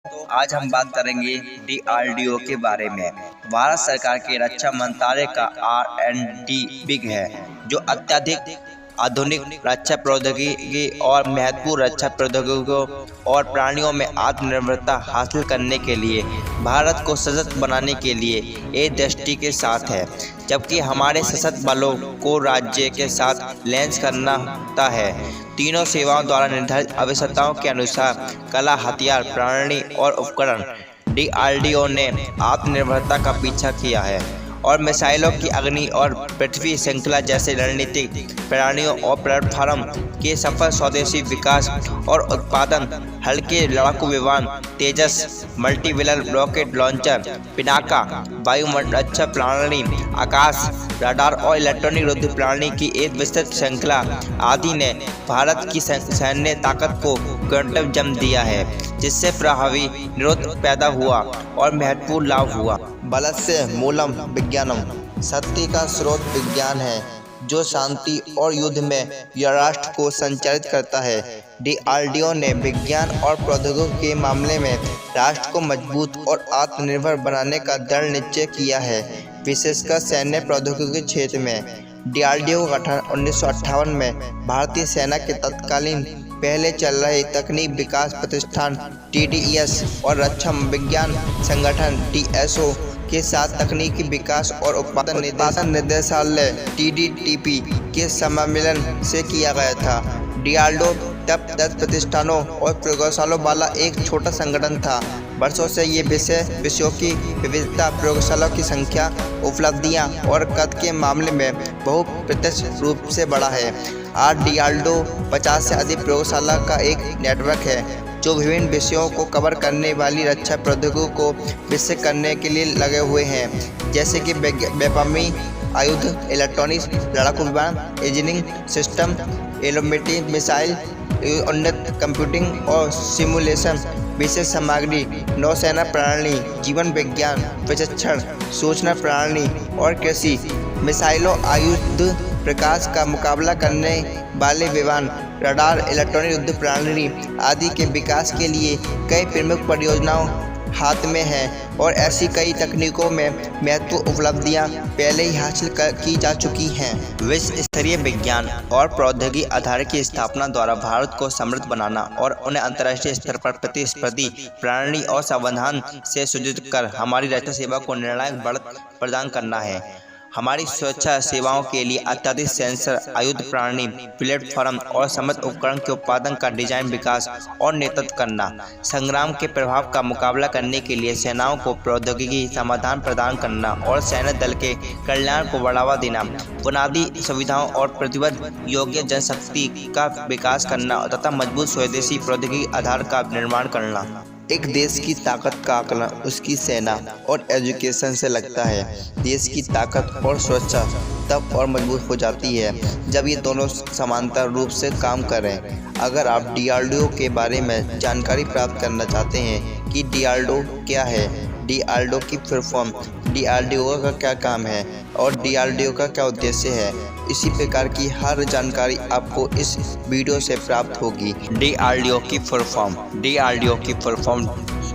तो आज हम बात करेंगे डीआरडीओ के बारे में। भारत सरकार के रक्षा मंत्रालय का R&D विंग है, जो अत्यधिक आधुनिक रक्षा प्रौद्योगिकी और महत्वपूर्ण रक्षा प्रौद्योगिकियों और प्राणियों में आत्मनिर्भरता हासिल करने के लिए भारत को सशक्त बनाने के लिए एक दृष्टि के साथ है। जबकि हमारे सशस्त्र बलों को राज्य के साथ लैस करना होता है। तीनों सेवाओं द्वारा निर्धारित आवश्यकताओं के अनुसार कला, हथियार, प्रणाली और उपकरण डीआरडीओ ने आत्मनिर्भरता का पीछा किया है और मिसाइलों की अग्नि और पृथ्वी श्रृंखला जैसे रणनीतिक प्रणालियों और प्लेटफॉर्म के सफल स्वदेशी विकास और उत्पादन, हल्के लड़ाकू विमान तेजस, मल्टीव्हीलर रॉकेट लॉन्चर, पिनाका, वायुमंडल रक्षा प्रणाली, आकाश रडार और इलेक्ट्रॉनिक युद्ध प्रणाली की एक विस्तृत श्रृंखला आदि ने भारत की सैन्य ताकत को क्वांटम जन्म दिया है, जिससे प्रभावी निरोध पैदा हुआ और महत्वपूर्ण लाभ हुआ। बलस्य मूलम विज्ञानम, सत्य का स्रोत विज्ञान है जो शांति और युद्ध में राष्ट्र को संचालित करता है। डीआरडीओ ने विज्ञान और प्रौद्योगिकी के मामले में राष्ट्र को मजबूत और आत्मनिर्भर बनाने का दृढ़ निश्चय किया है, विशेषकर सैन्य प्रौद्योगिकी क्षेत्र में। डीआरडीओ का गठन 1958 में भारतीय सेना के तत्कालीन पहले चल रहे तकनीक विकास प्रतिष्ठान TDES और रक्षा विज्ञान संगठन TSO के साथ तकनीकी विकास और उत्पादन निदेशालय TDTP के सम्मेलन से किया गया था। डीआरडीओ तब 10 प्रतिष्ठानों और प्रयोगशालाओं वाला एक छोटा संगठन था। वर्षों से ये विषयों की विविधता, प्रयोगशालाओं की संख्या, उपलब्धियां और कद के मामले में बहुप्रत्यक्ष रूप से बढ़ा है। आज डीआरडीओ 50 से अधिक प्रयोगशाला का एक नेटवर्क है जो विभिन्न विषयों को कवर करने वाली रक्षा प्रौद्योगिकी को विकसित करने के लिए लगे हुए हैं, जैसे कि व्योमगामी आयुध, इलेक्ट्रॉनिक्स, लड़ाकू विमान, इंजीनियरिंग सिस्टम, एरोमेटिक मिसाइल, उन्नत कंप्यूटिंग और सिमुलेशन, विशेष सामग्री, नौसेना प्रणाली, जीवन विज्ञान, प्रशिक्षण, सूचना प्रणाली और कृषि, मिसाइलों, आयुध, प्रकाश का मुकाबला करने वाले विमान, रडार, इलेक्ट्रॉनिक युद्ध प्रणाली आदि के विकास के लिए कई प्रमुख परियोजनाओं हाथ में हैं और ऐसी कई तकनीकों में महत्वपूर्ण उपलब्धियां पहले ही हासिल की जा चुकी हैं। विश्व स्तरीय विज्ञान और प्रौद्योगिकी आधार की स्थापना द्वारा भारत को समृद्ध बनाना और उन्हें अंतर्राष्ट्रीय स्तर पर प्रतिस्पर्धी प्रणाली और समाधान से सुसज्जित कर हमारी रक्षा सेवा को निर्णायक बढ़त प्रदान करना है। हमारी सुरक्षा सेवाओं के लिए अत्याधुनिक सेंसर, आयुध प्रणाली, प्लेटफॉर्म और समृद्ध उपकरण के उत्पादन का डिजाइन, विकास और नेतृत्व करना, संग्राम के प्रभाव का मुकाबला करने के लिए सेनाओं को प्रौद्योगिकी समाधान प्रदान करना और सैन्य दल के कल्याण को बढ़ावा देना, बुनियादी सुविधाओं और प्रतिबद्ध योग्य जनशक्ति का विकास करना तथा मजबूत स्वदेशी प्रौद्योगिकी आधार का निर्माण करना। एक देश की ताकत का आकलन उसकी सेना और एजुकेशन से लगता है। देश की ताकत और सुरक्षा तब और मजबूत हो जाती है जब ये दोनों समांतर रूप से काम करें। अगर आप डीआरडीओ के बारे में जानकारी प्राप्त करना चाहते हैं कि डीआरडीओ क्या है, डीआरडीओ की फुल फॉर्म, डीआरडीओ का क्या काम है और डीआरडीओ का क्या उद्देश्य है, इसी प्रकार की हर जानकारी आपको इस वीडियो से प्राप्त होगी। डीआरडीओ की फुल फॉर्म। डीआरडीओ की फुल फॉर्म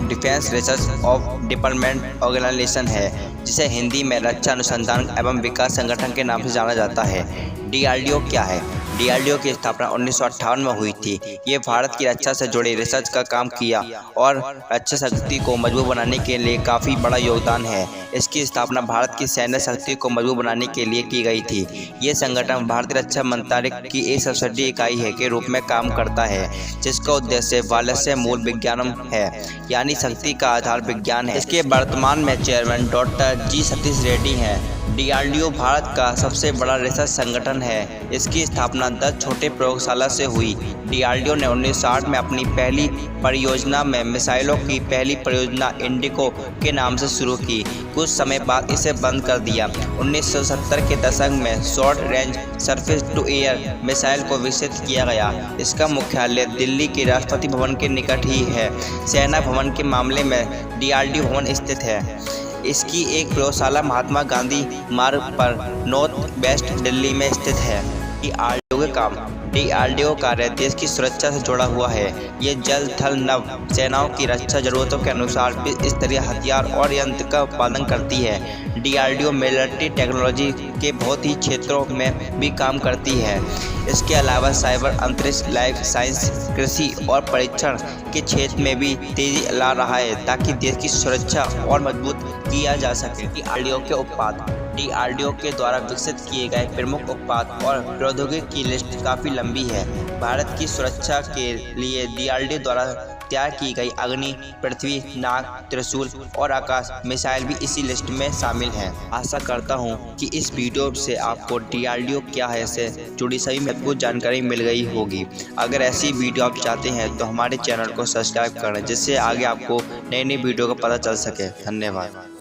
डिफेंस रिसर्च और डेवलपमेंट ऑर्गेनाइजेशन है, जिसे हिंदी में रक्षा अनुसंधान एवं विकास संगठन के नाम से जाना जाता है। डीआरडीओ क्या है? डीआरडीओ की स्थापना 1958 में हुई थी। ये भारत की रक्षा से जुड़े रिसर्च का काम किया और रक्षा शक्ति को मजबूत बनाने के लिए काफ़ी बड़ा योगदान है। इसकी स्थापना भारत की सैन्य शक्ति को मजबूत बनाने के लिए की गई थी। ये संगठन भारतीय रक्षा मंत्रालय की एक सब्सिडी इकाई है के रूप में काम करता है, जिसका उद्देश्य बलस्य मूल विज्ञानम है, यानी शक्ति का आधार विज्ञान है। इसके वर्तमान में chairman doctor G Satish Reddy हैं। डीआरडीओ भारत का सबसे बड़ा रिसर्च संगठन है। इसकी स्थापना 10 छोटे प्रयोगशाला से हुई। डीआरडीओ ने 1960 में अपनी पहली परियोजना में मिसाइलों की पहली परियोजना इंडिको के नाम से शुरू की। कुछ समय बाद इसे बंद कर दिया। 1970 के दशक में short range surface to air missile को विकसित किया गया। इसका मुख्यालय दिल्ली के राष्ट्रपति भवन के निकट ही है। सेना भवन के मामले में डीआरडीओ भवन स्थित है। इसकी एक प्रयोगशाला महात्मा गांधी मार्ग पर नॉर्थ वेस्ट दिल्ली में स्थित है। डीआरडीओ औद्योगिक काम। DRDO कार्य देश की सुरक्षा से जुड़ा हुआ है। ये जल, थल, नभ सेनाओं की रक्षा जरूरतों के अनुसार विश्व स्तरीय हथियार और यंत्र का उत्पादन करती है। DRDO मिलिट्री टेक्नोलॉजी के बहुत ही क्षेत्रों में भी काम करती है। इसके अलावा साइबर, अंतरिक्ष, लाइफ साइंस, कृषि और परीक्षण के क्षेत्र में भी तेजी ला रहा है ताकि देश की सुरक्षा और मजबूत किया जा सके। DRDO के उत्पाद। DRDO के द्वारा विकसित किए गए प्रमुख उत्पाद और प्रौद्योगिकी की लिस्ट काफ़ी लंबी है। भारत की सुरक्षा के लिए DRDO द्वारा तैयार की गई अग्नि, पृथ्वी, नाग, त्रिशूल और आकाश मिसाइल भी इसी लिस्ट में शामिल हैं। आशा करता हूं कि इस वीडियो से आपको DRDO क्या है से जुड़ी सभी महत्वपूर्ण जानकारी मिल गई होगी। अगर ऐसी वीडियो आप चाहते हैं तो हमारे चैनल को सब्सक्राइब करें, जिससे आगे आपको नई वीडियो का पता चल सके। धन्यवाद।